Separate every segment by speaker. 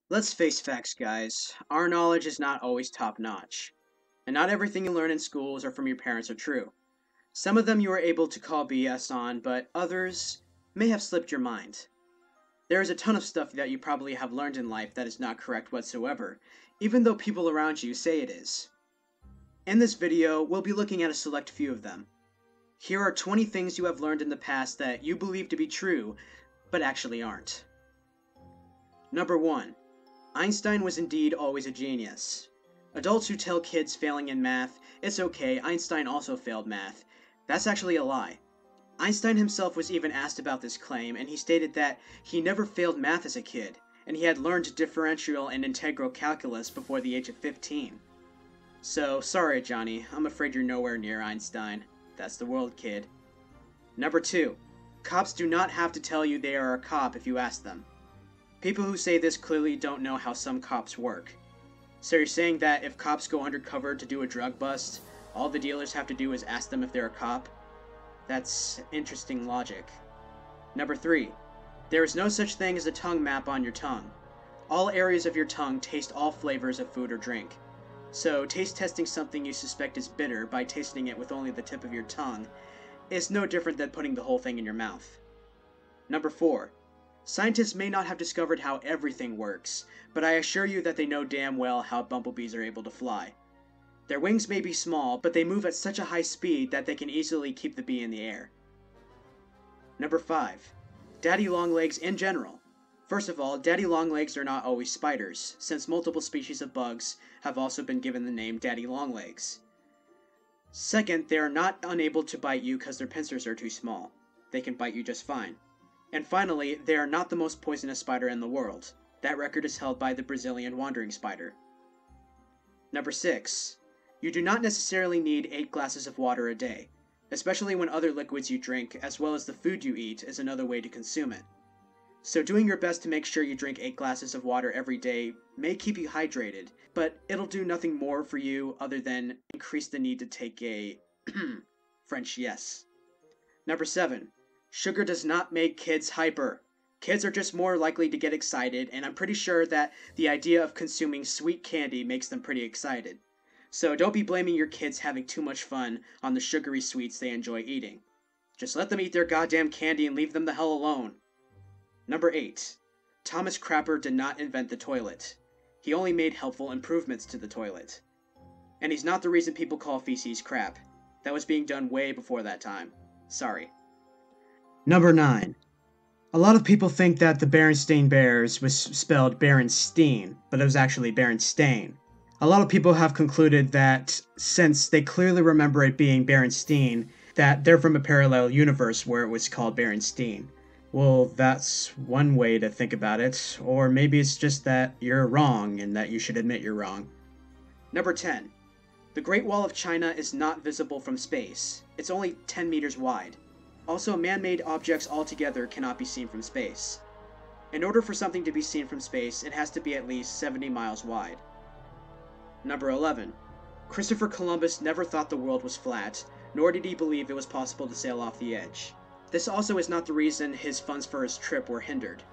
Speaker 1: Let's face facts, guys. Our knowledge is not always top notch. And not everything you learn in schools or from your parents are true. Some of them you are able to call BS on, but others may have slipped your mind. There is a ton of stuff that you probably have learned in life that is not correct whatsoever, even though people around you say it is. In this video, we'll be looking at a select few of them. Here are 20 things you have learned in the past that you believe to be true, but actually aren't. Number 1. Einstein was indeed always a genius. Adults who tell kids failing in math, it's okay, Einstein also failed math. That's actually a lie. Einstein himself was even asked about this claim, and he stated that he never failed math as a kid, and he had learned differential and integral calculus before the age of 15. So, sorry Johnny, I'm afraid you're nowhere near Einstein. That's the world, kid. Number 2. Cops do not have to tell you they are a cop if you ask them. People who say this clearly don't know how some cops work. So you're saying that if cops go undercover to do a drug bust, all the dealers have to do is ask them if they're a cop? That's interesting logic. Number 3. There is no such thing as a tongue map on your tongue. All areas of your tongue taste all flavors of food or drink. So taste testing something you suspect is bitter by tasting it with only the tip of your tongue is no different than putting the whole thing in your mouth. Number 4. Scientists may not have discovered how everything works, but I assure you that they know damn well how bumblebees are able to fly. Their wings may be small, but they move at such a high speed that they can easily keep the bee in the air. Number 5. Daddy longlegs in general. First of all, daddy longlegs are not always spiders, since multiple species of bugs have also been given the name daddy longlegs. Second, they are not unable to bite you because their pincers are too small. They can bite you just fine. And finally, they are not the most poisonous spider in the world. That record is held by the Brazilian wandering spider. Number 6. You do not necessarily need 8 glasses of water a day, especially when other liquids you drink, as well as the food you eat, is another way to consume it. So doing your best to make sure you drink 8 glasses of water every day may keep you hydrated, but it'll do nothing more for you other than increase the need to take a French yes. Number 7. Sugar does not make kids hyper. Kids are just more likely to get excited, and I'm pretty sure that the idea of consuming sweet candy makes them pretty excited. So don't be blaming your kids having too much fun on the sugary sweets they enjoy eating. Just let them eat their goddamn candy and leave them the hell alone. Number 8. Thomas Crapper did not invent the toilet. He only made helpful improvements to the toilet. And he's not the reason people call feces crap. That was being done way before that time. Sorry. Number 9. A lot of people think that the Berenstain Bears was spelled Berenstein, but it was actually Berenstain. A lot of people have concluded that since they clearly remember it being Berenstein, that they're from a parallel universe where it was called Berenstein. Well, that's one way to think about it, or maybe it's just that you're wrong and that you should admit you're wrong. Number 10. The Great Wall of China is not visible from space. It's only 10 meters wide. Also, man-made objects altogether cannot be seen from space. In order for something to be seen from space, it has to be at least 70 miles wide. Number 11. Christopher Columbus never thought the world was flat, nor did he believe it was possible to sail off the edge. This also is not the reason his funds for his trip were hindered.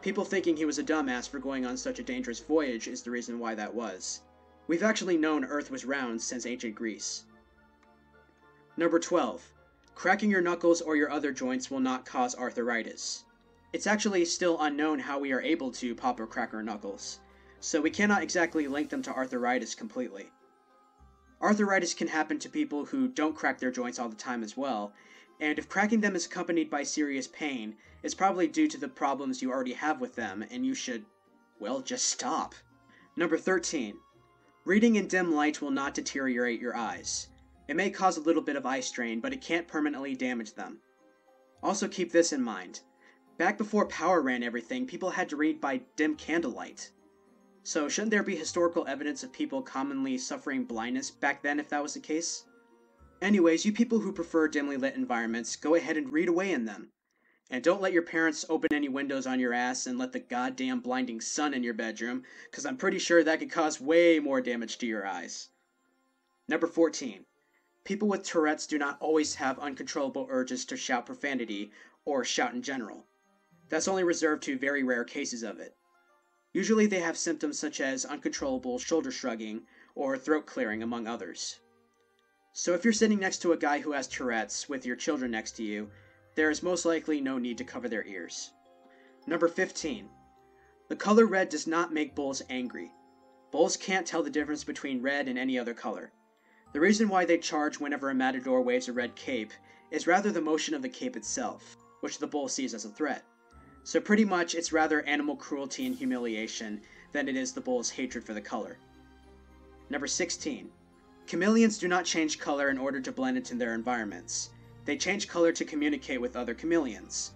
Speaker 1: People thinking he was a dumbass for going on such a dangerous voyage is the reason why that was. We've actually known Earth was round since ancient Greece. Number 12. Cracking your knuckles or your other joints will not cause arthritis. It's actually still unknown how we are able to pop or crack our knuckles, so we cannot exactly link them to arthritis completely. Arthritis can happen to people who don't crack their joints all the time as well, and if cracking them is accompanied by serious pain, it's probably due to the problems you already have with them, and you should, well, just stop. Number 13. Reading in dim light will not deteriorate your eyes. It may cause a little bit of eye strain, but it can't permanently damage them. Also keep this in mind. Back before power ran everything, people had to read by dim candlelight. So shouldn't there be historical evidence of people commonly suffering blindness back then if that was the case? Anyways, you people who prefer dimly lit environments, go ahead and read away in them. And don't let your parents open any windows on your ass and let the goddamn blinding sun in your bedroom, because I'm pretty sure that could cause way more damage to your eyes. Number 14. People with Tourette's do not always have uncontrollable urges to shout profanity, or shout in general. That's only reserved to very rare cases of it. Usually they have symptoms such as uncontrollable shoulder shrugging or throat clearing, among others. So if you're sitting next to a guy who has Tourette's with your children next to you, there is most likely no need to cover their ears. Number 15. The color red does not make bulls angry. Bulls can't tell the difference between red and any other color. The reason why they charge whenever a matador waves a red cape is rather the motion of the cape itself, which the bull sees as a threat. So pretty much it's rather animal cruelty and humiliation than it is the bull's hatred for the color. Number 16. Chameleons do not change color in order to blend into their environments. They change color to communicate with other chameleons.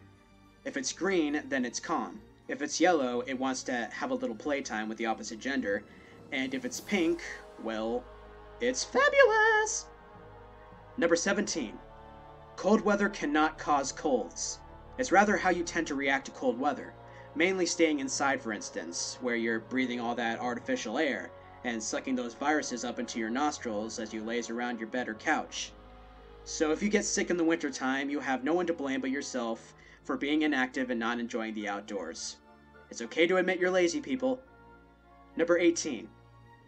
Speaker 1: If it's green, then it's calm. If it's yellow, it wants to have a little playtime with the opposite gender. And if it's pink, well, it's fabulous! Number 17. Cold weather cannot cause colds. It's rather how you tend to react to cold weather, mainly staying inside, for instance, where you're breathing all that artificial air and sucking those viruses up into your nostrils as you laze around your bed or couch. So if you get sick in the wintertime, you have no one to blame but yourself for being inactive and not enjoying the outdoors. It's okay to admit you're lazy, people. Number 18.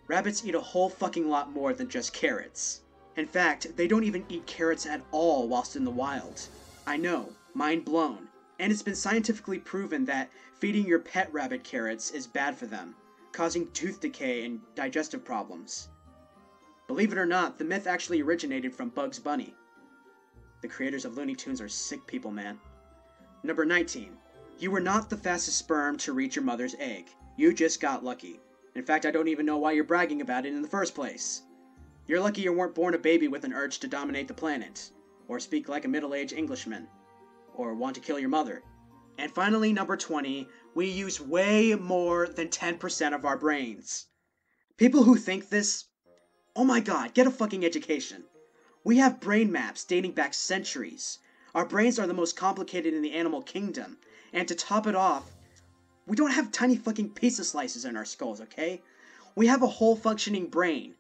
Speaker 1: Rabbits eat a whole fucking lot more than just carrots. In fact, they don't even eat carrots at all whilst in the wild. I know, mind blown. And it's been scientifically proven that feeding your pet rabbit carrots is bad for them, causing tooth decay and digestive problems. Believe it or not, the myth actually originated from Bugs Bunny. The creators of Looney Tunes are sick people, man. Number 19. You were not the fastest sperm to reach your mother's egg. You just got lucky. In fact, I don't even know why you're bragging about it in the first place. You're lucky you weren't born a baby with an urge to dominate the planet, or speak like a middle-aged Englishman, or want to kill your mother. And finally, number 20, we use way more than 10% of our brains. People who think this, oh my god, get a fucking education. We have brain maps dating back centuries. Our brains are the most complicated in the animal kingdom, and to top it off, we don't have tiny fucking pizza slices in our skulls, okay? We have a whole functioning brain,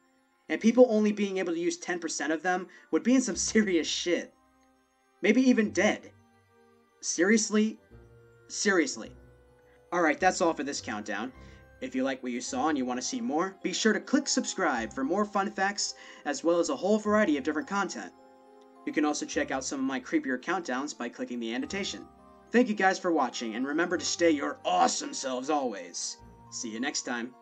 Speaker 1: and people only being able to use 10% of them would be in some serious shit. Maybe even dead. Seriously? Seriously. Alright, that's all for this countdown. If you like what you saw and you want to see more, be sure to click subscribe for more fun facts, as well as a whole variety of different content. You can also check out some of my creepier countdowns by clicking the annotation. Thank you guys for watching, and remember to stay your awesome selves always. See you next time.